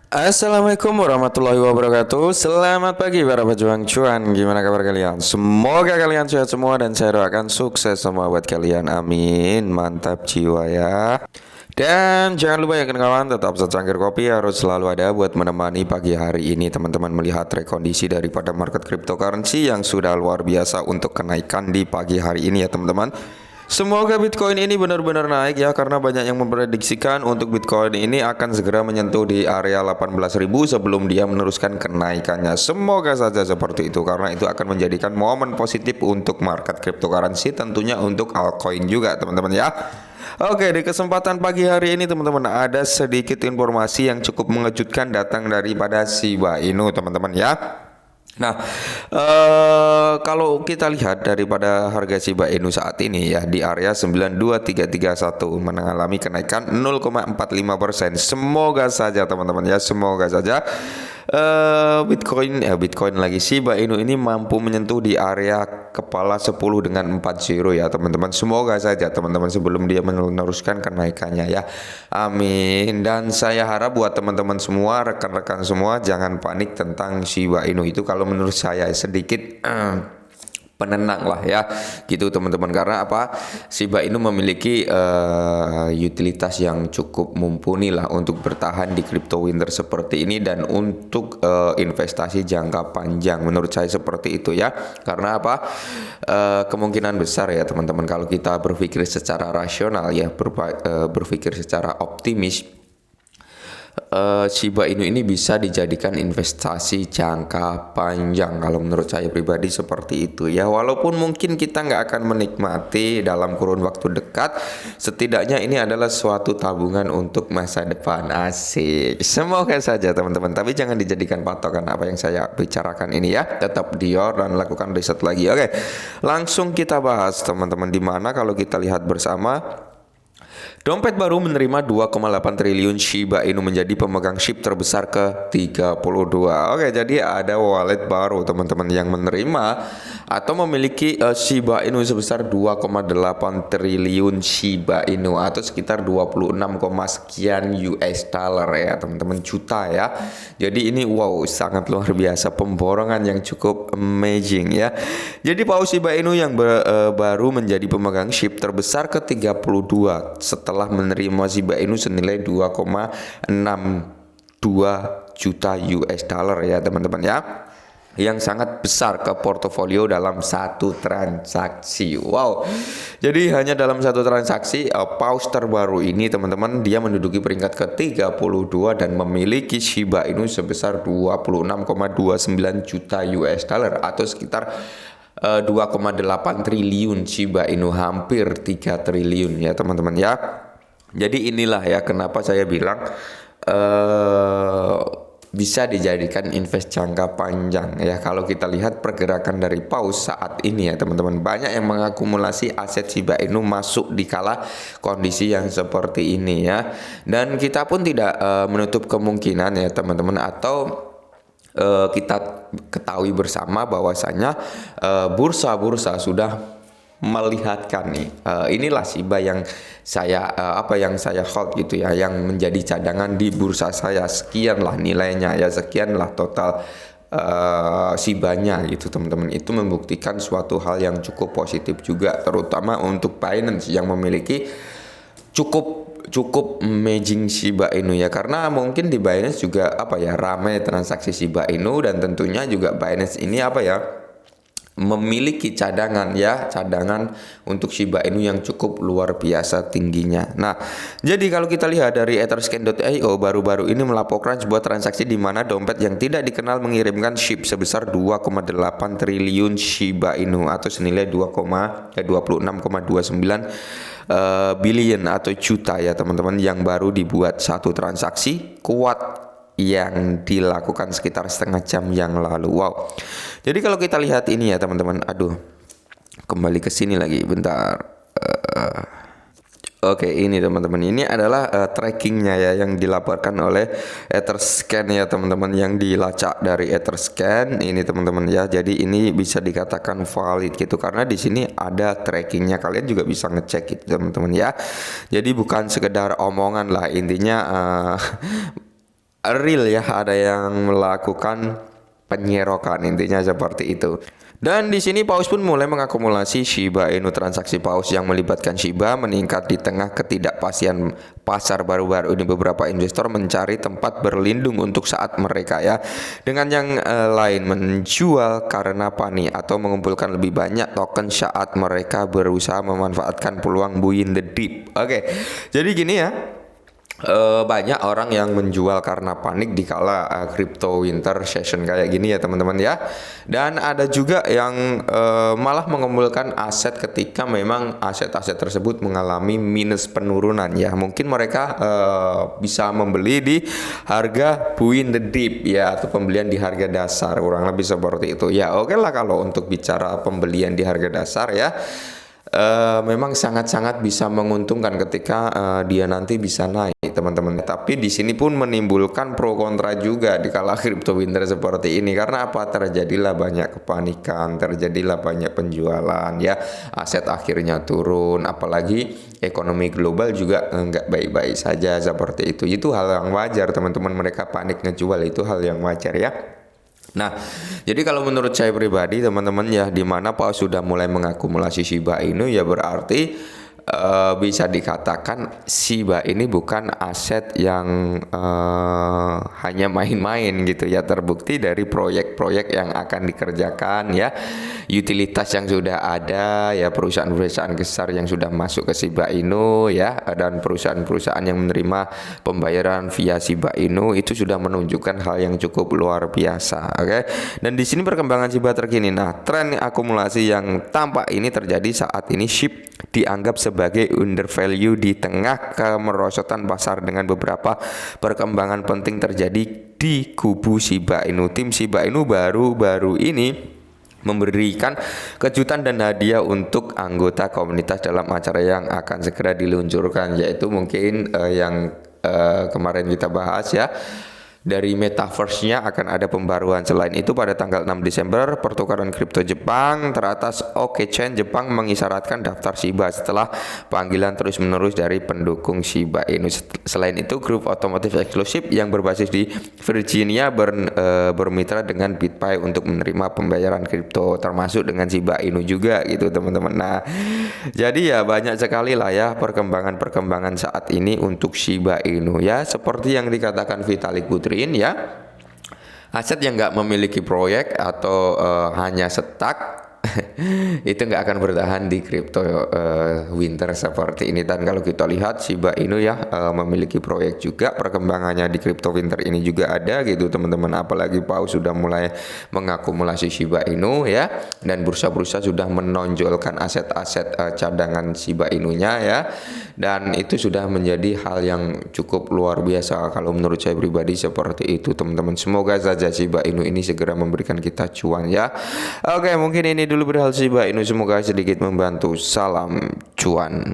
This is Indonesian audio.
Assalamualaikum warahmatullahi wabarakatuh. Selamat pagi para pejuang cuan. Gimana kabar kalian? Semoga kalian sehat semua dan saya doakan sukses semua buat kalian. Amin. Mantap jiwa ya. Dan jangan lupa ya kawan, tetap secangkir kopi harus selalu ada buat menemani pagi hari ini teman-teman melihat rekondisi daripada market cryptocurrency yang sudah luar biasa untuk kenaikan di pagi hari ini ya teman-teman. Semoga Bitcoin ini benar-benar naik ya, karena banyak yang memprediksikan untuk Bitcoin ini akan segera menyentuh di area 18.000 sebelum dia meneruskan kenaikannya. Semoga saja seperti itu, karena itu akan menjadikan momen positif untuk market cryptocurrency, tentunya untuk altcoin juga teman-teman ya. Oke, di kesempatan pagi hari ini teman-teman ada sedikit informasi yang cukup mengejutkan datang daripada Shiba Inu teman-teman ya. Nah, kalau kita lihat daripada harga Shiba Inu saat ini ya di area 92331 mengalami kenaikan 0,45%. Semoga saja teman-teman ya, semoga saja Bitcoin lagi Shiba Inu ini mampu menyentuh di area kepala 10 dengan 40 ya teman-teman. Semoga saja teman-teman sebelum dia meneruskan kenaikannya ya. Amin. Dan saya harap buat teman-teman semua, rekan-rekan semua, jangan panik tentang Shiba Inu itu. Kalau menurut saya sedikit penenang lah ya gitu teman-teman, karena apa, Shiba Inu memiliki utilitas yang cukup mumpuni lah untuk bertahan di crypto winter seperti ini dan untuk investasi jangka panjang, menurut saya seperti itu ya. Karena apa, kemungkinan besar ya teman-teman kalau kita berpikir secara rasional ya, berpikir secara optimis, Shiba Inu ini bisa dijadikan investasi jangka panjang. Kalau menurut saya pribadi seperti itu ya. Walaupun mungkin kita nggak akan menikmati dalam kurun waktu dekat, setidaknya ini adalah suatu tabungan untuk masa depan. Asik. Semoga saja teman-teman. Tapi jangan dijadikan patokan apa yang saya bicarakan ini ya. Tetap dior dan lakukan riset lagi. Oke, langsung kita bahas teman-teman, di mana kalau kita lihat bersama, dompet baru menerima 2,8 triliun Shiba Inu menjadi pemegang SHIB terbesar ke-32. Oke, jadi ada wallet baru teman-teman yang menerima atau memiliki Shiba Inu sebesar 2,8 triliun Shiba Inu atau sekitar 26, sekian US dollar ya teman-teman, juta ya. Jadi ini wow, sangat luar biasa, pemborongan yang cukup amazing ya. Jadi paus Shiba Inu yang baru menjadi pemegang SHIB terbesar ke-32 setelah menerima Shiba Inu senilai 2,62 juta US dollar ya teman-teman ya, yang sangat besar ke portofolio dalam satu transaksi. Wow. Jadi hanya dalam satu transaksi paus terbaru ini teman-teman, dia menduduki peringkat ke-32 dan memiliki Shiba Inu sebesar 26,29 juta US dollar atau sekitar 2,8 triliun Shiba Inu, hampir 3 triliun ya teman-teman ya. Jadi inilah ya kenapa saya bilang bisa dijadikan invest jangka panjang ya. Kalau kita lihat pergerakan dari paus saat ini ya teman-teman, banyak yang mengakumulasi aset Shiba Inu masuk di kala kondisi yang seperti ini ya. Dan kita pun tidak menutup kemungkinan ya teman-teman, atau kita ketahui bersama bahwasanya bursa-bursa sudah melihatkan nih, inilah Shiba yang saya yang saya hold gitu ya, yang menjadi cadangan di bursa saya, sekianlah nilainya ya, sekianlah total Shibanya gitu teman-teman. Itu membuktikan suatu hal yang cukup positif juga, terutama untuk Binance yang memiliki cukup amazing Shiba Inu ya, karena mungkin di Binance juga ramai transaksi Shiba Inu, dan tentunya juga Binance ini memiliki cadangan untuk Shiba Inu yang cukup luar biasa tingginya. Nah, jadi kalau kita lihat dari Etherscan.io baru-baru ini melaporkan sebuah transaksi di mana dompet yang tidak dikenal mengirimkan SHIB sebesar 2,8 triliun Shiba Inu atau senilai 26,29 billion atau juta ya teman-teman, yang baru dibuat satu transaksi kuat yang dilakukan sekitar setengah jam yang lalu. Wow. Jadi kalau kita lihat ini ya teman-teman, kembali ke sini lagi bentar. Oke, ini teman-teman, ini adalah trackingnya ya yang dilaporkan oleh Etherscan ya teman-teman, yang dilacak dari Etherscan ini teman-teman ya. Jadi ini bisa dikatakan valid gitu karena di sini ada trackingnya, kalian juga bisa ngecek gitu teman-teman ya. Jadi bukan sekedar omongan lah intinya. real ya, ada yang melakukan penyerokan, intinya seperti itu. Dan di sini paus pun mulai mengakumulasi Shiba Inu. Transaksi paus yang melibatkan Shiba meningkat di tengah ketidakpastian pasar baru-baru ini. Beberapa investor mencari tempat berlindung untuk saat mereka ya, dengan yang lain menjual karena panik atau mengumpulkan lebih banyak token saat mereka berusaha memanfaatkan peluang buy in the deep. Oke, jadi gini ya. Banyak orang yang menjual karena panik di kala crypto winter session kayak gini ya teman-teman ya. Dan ada juga yang malah mengumpulkan aset ketika memang aset-aset tersebut mengalami minus penurunan ya. Mungkin mereka bisa membeli di harga buy in the deep ya, atau pembelian di harga dasar, kurang lebih seperti itu ya. Oke lah, kalau untuk bicara pembelian di harga dasar ya, memang sangat-sangat bisa menguntungkan ketika dia nanti bisa naik teman-teman. Tapi di sini pun menimbulkan pro kontra juga di kala crypto winter seperti ini. Karena apa? Terjadilah banyak kepanikan, terjadilah banyak penjualan ya, aset akhirnya turun, apalagi ekonomi global juga nggak baik-baik saja seperti itu. Itu hal yang wajar teman-teman, mereka panik ngejual, itu hal yang wajar ya. Nah, jadi kalau menurut saya pribadi teman-teman ya, dimana Paus sudah mulai mengakumulasi Shiba Inu ya, berarti bisa dikatakan Shiba ini bukan aset yang hanya main-main gitu ya. Terbukti dari proyek-proyek yang akan dikerjakan ya, utilitas yang sudah ada ya, perusahaan-perusahaan besar yang sudah masuk ke Shiba Inu ya, dan perusahaan-perusahaan yang menerima pembayaran via Shiba Inu itu sudah menunjukkan hal yang cukup luar biasa. Oke. Dan di sini perkembangan Shiba terkini. Nah, tren akumulasi yang tampak ini terjadi saat ini SHIB dianggap sebagai undervalue di tengah kemerosotan pasar, dengan beberapa perkembangan penting terjadi di kubu Shiba Inu. Tim Shiba Inu baru-baru ini memberikan kejutan dan hadiah untuk anggota komunitas dalam acara yang akan segera diluncurkan, yaitu mungkin yang kemarin kita bahas ya. Dari metaverse-nya akan ada pembaruan. Selain itu, pada tanggal 6 Desember, pertukaran kripto Jepang teratas OKChain Jepang mengisyaratkan daftar Shiba setelah panggilan terus-menerus dari pendukung Shiba Inu. Selain itu, grup otomotif eksklusif yang berbasis di Virginia bermitra dengan BitPay untuk menerima pembayaran kripto, termasuk dengan Shiba Inu juga gitu teman-teman. Nah, jadi ya banyak sekali lah ya perkembangan saat ini untuk Shiba Inu ya. Seperti yang dikatakan Vitalik Buterin ya, aset yang nggak memiliki proyek atau hanya stuck itu nggak akan bertahan di crypto winter seperti ini. Dan kalau kita lihat Shiba Inu ya memiliki proyek juga, perkembangannya di crypto winter ini juga ada gitu teman-teman. Apalagi Paus sudah mulai mengakumulasi Shiba Inu ya, dan bursa-bursa sudah menonjolkan aset-aset cadangan Shiba Inunya ya, dan itu sudah menjadi hal yang cukup luar biasa kalau menurut saya pribadi seperti itu teman-teman. Semoga saja Shiba Inu ini segera memberikan kita cuan ya. Oke, mungkin ini dulu perihal Shiba Inu, semoga sedikit membantu. Salam cuan.